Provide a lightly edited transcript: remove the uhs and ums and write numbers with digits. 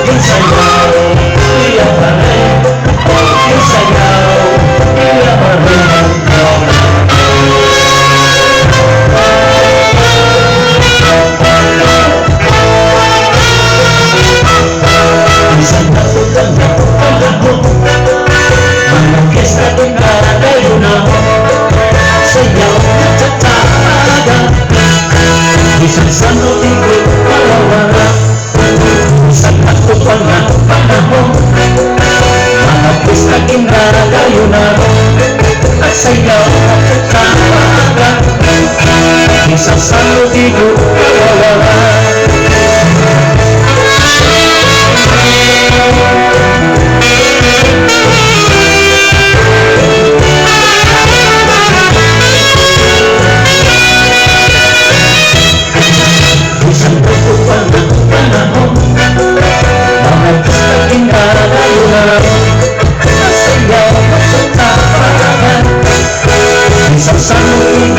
Yung sayaw, iya pa rin. Yung sayaw, iya pa rin. Isang natutang ako, mga fiesta din karagayo na ako. Sayaw na tataga, isang santo tigil wala-wala. Isang natutang panahon, mga fiesta din karagayo na ako. Sayaw na tataga, isang santo tigil wala-wala. Isang sanong